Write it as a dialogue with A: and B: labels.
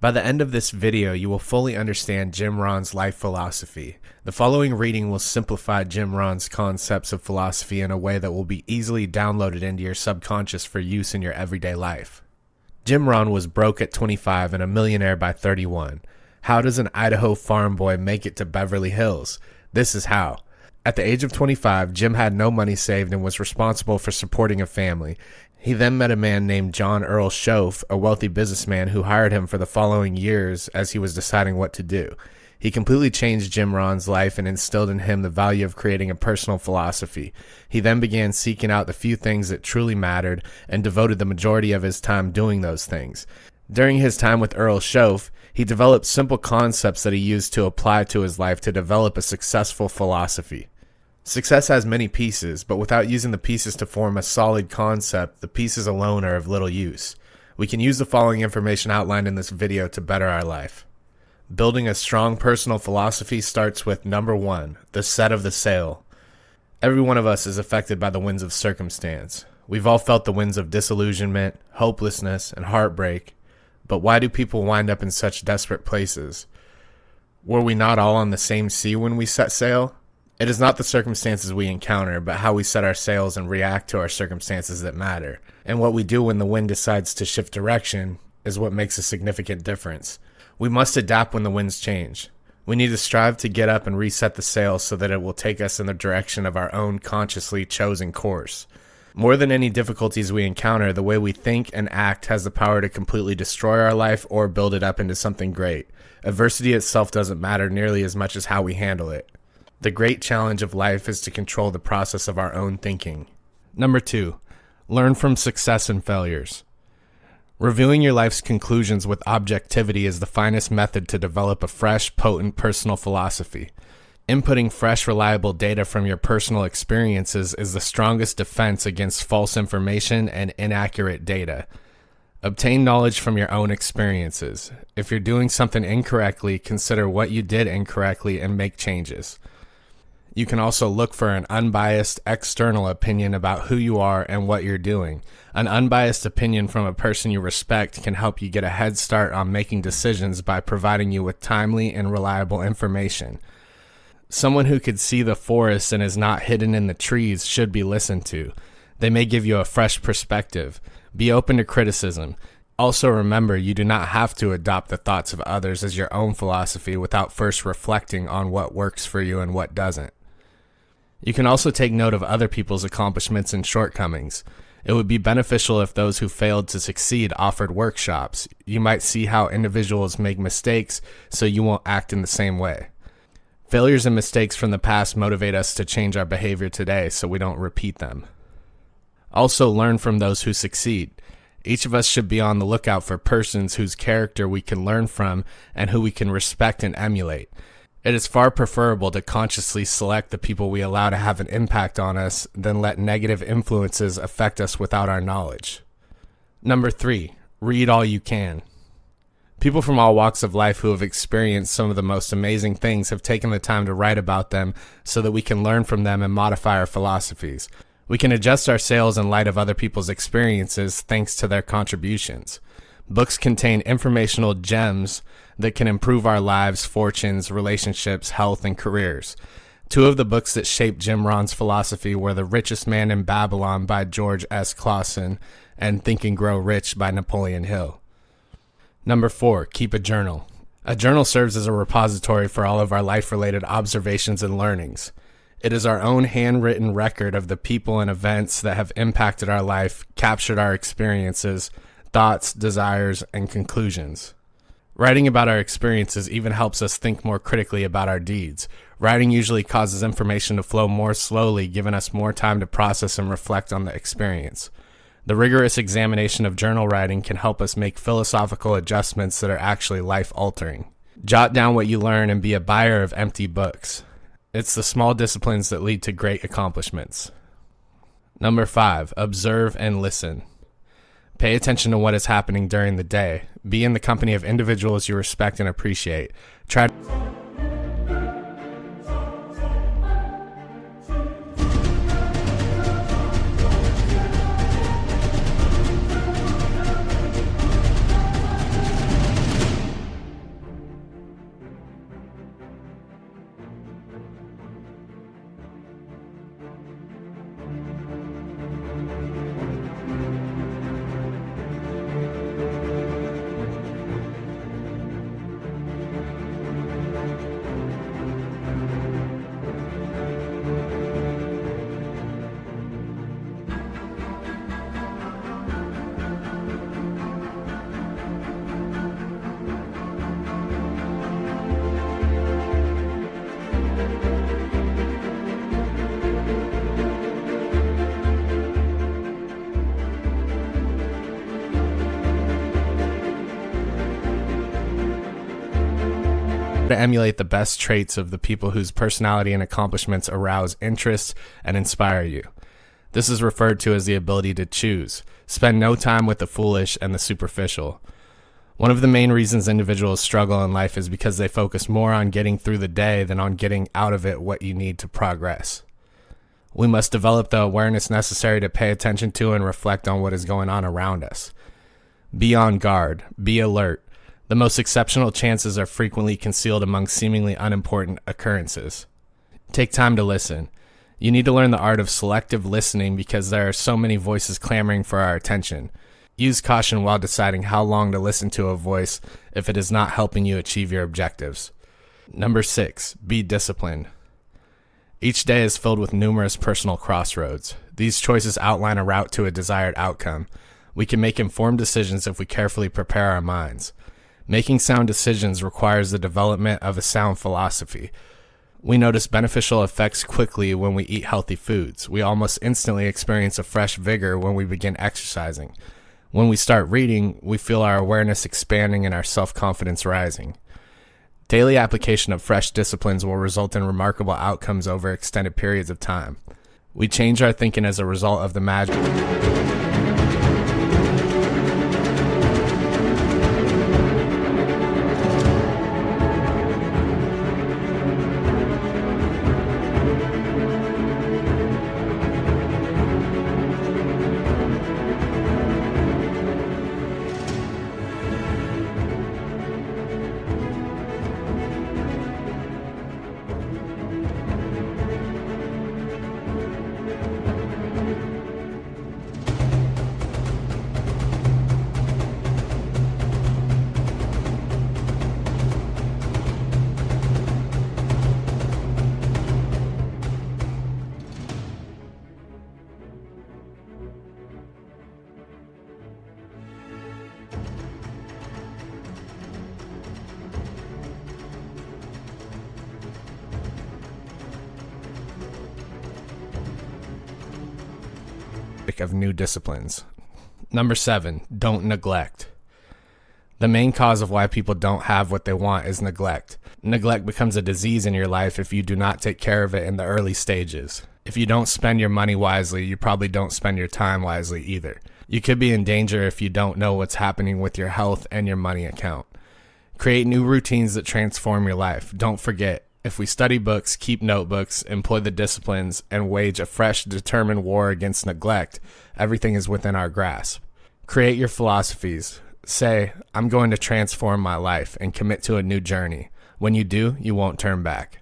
A: By the end of this video, you will fully understand Jim Rohns' life philosophy. The following reading will simplify Jim Rohns' concepts of philosophy in a way that will be easily downloaded into your subconscious for use in your everyday life. Jim Rohn was broke at 25 and a millionaire by 31. How does an Idaho farm boy make it to Beverly Hills? This is how. At the age of 25, Jim had no money saved and was responsible for supporting a family. He then met a man named John Earl Schoaf, a wealthy businessman who hired him for the following years as he was deciding what to do. He completely changed Jim Rohn's life and instilled in him the value of creating a personal philosophy. He then began seeking out the few things that truly mattered and devoted the majority of his time doing those things. During his time with Earl Schoaf, he developed simple concepts that he used to apply to his life to develop a successful philosophy. Success has many pieces, but without using the pieces to form a solid concept, the pieces alone are of little use. We can use the following information outlined in this video to better our life. Building a strong personal philosophy starts with number 1, the set of the sail. Every one of us is affected by the winds of circumstance. We've all felt the winds of disillusionment, hopelessness, and heartbreak. But why do people wind up in such desperate places? Were we not all on the same sea when we set sail? It is not the circumstances we encounter, but how we set our sails and react to our circumstances that matter. And what we do when the wind decides to shift direction is what makes a significant difference. We must adapt when the winds change. We need to strive to get up and reset the sails so that it will take us in the direction of our own consciously chosen course. More than any difficulties we encounter, the way we think and act has the power to completely destroy our life or build it up into something great. Adversity itself doesn't matter nearly as much as how we handle it. The great challenge of life is to control the process of our own thinking. Number 2, learn from success and failures. Reviewing your life's conclusions with objectivity is the finest method to develop a fresh, potent personal philosophy. Inputting fresh, reliable data from your personal experiences is the strongest defense against false information and inaccurate data. Obtain knowledge from your own experiences. If you're doing something incorrectly, consider what you did incorrectly and make changes. You can also look for an unbiased external opinion about who you are and what you're doing. An unbiased opinion from a person you respect can help you get a head start on making decisions by providing you with timely and reliable information. Someone who could see the forest and is not hidden in the trees should be listened to. They may give you a fresh perspective. Be open to criticism. Also remember, you do not have to adopt the thoughts of others as your own philosophy without first reflecting on what works for you and what doesn't. You can also take note of other people's accomplishments and shortcomings. It would be beneficial if those who failed to succeed offered workshops. You might see how individuals make mistakes so you won't act in the same way. Failures and mistakes from the past motivate us to change our behavior today so we don't repeat them. Also learn from those who succeed. Each of us should be on the lookout for persons whose character we can learn from and who we can respect and emulate. It is far preferable to consciously select the people we allow to have an impact on us than let negative influences affect us without our knowledge. Number 3, read all you can. People from all walks of life who have experienced some of the most amazing things have taken the time to write about them so that we can learn from them and modify our philosophies. We can adjust our sails in light of other people's experiences thanks to their contributions. Books contain informational gems that can improve our lives, fortunes, relationships, health, and careers. 2 of the books that shaped Jim Rohn's philosophy were The Richest Man in Babylon by George S. Clausen and Think and Grow Rich by Napoleon Hill. Number 4, keep a journal. A journal serves as a repository for all of our life-related observations and learnings. It is our own handwritten record of the people and events that have impacted our life, captured our experiences, thoughts, desires, and conclusions. Writing about our experiences even helps us think more critically about our deeds. Writing usually causes information to flow more slowly, giving us more time to process and reflect on the experience. The rigorous examination of journal writing can help us make philosophical adjustments that are actually life-altering. Jot down what you learn and be a buyer of empty books. It's the small disciplines that lead to great accomplishments. Number 5, observe and listen. Pay attention to what is happening during the day. Be in the company of individuals you respect and appreciate. Try To emulate the best traits of the people whose personality and accomplishments arouse interest and inspire you. This is referred to as the ability to choose. Spend no time with the foolish and the superficial. One of the main reasons individuals struggle in life is because they focus more on getting through the day than on getting out of it what you need to progress. We must develop the awareness necessary to pay attention to and reflect on what is going on around us. Be on guard. Be alert. The most exceptional chances are frequently concealed among seemingly unimportant occurrences. Take time to listen. You need to learn the art of selective listening because there are so many voices clamoring for our attention. Use caution while deciding how long to listen to a voice if it is not helping you achieve your objectives. Number 6, be disciplined. Each day is filled with numerous personal crossroads. These choices outline a route to a desired outcome. We can make informed decisions if we carefully prepare our minds. Making sound decisions requires the development of a sound philosophy. We notice beneficial effects quickly when we eat healthy foods. We almost instantly experience a fresh vigor when we begin exercising. When we start reading, we feel our awareness expanding and our self-confidence rising. Daily application of fresh disciplines will result in remarkable outcomes over extended periods of time. We change our thinking as a result of the magic of new disciplines. Number 7, don't neglect. The main cause of why people don't have what they want is neglect. Neglect becomes a disease in your life if you do not take care of it in the early stages. If you don't spend your money wisely, you probably don't spend your time wisely either. You could be in danger if you don't know what's happening with your health and your money account. Create new routines that transform your life. Don't forget, if we study books, keep notebooks, employ the disciplines, and wage a fresh, determined war against neglect, everything is within our grasp. Create your philosophies. Say, I'm going to transform my life and commit to a new journey. When you do, you won't turn back.